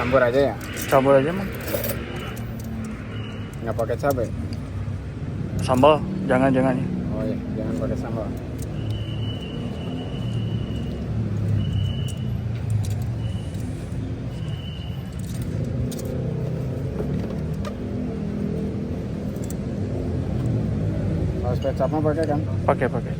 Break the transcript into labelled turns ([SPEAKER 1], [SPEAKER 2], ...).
[SPEAKER 1] Campur aja ya?
[SPEAKER 2] Campur aja mah.
[SPEAKER 1] Nggak pakai cabai?
[SPEAKER 2] Sambal, jangan ya.
[SPEAKER 1] Oh iya, jangan pakai sambal. Kalau kecapnya pakai kan?
[SPEAKER 2] Pakai.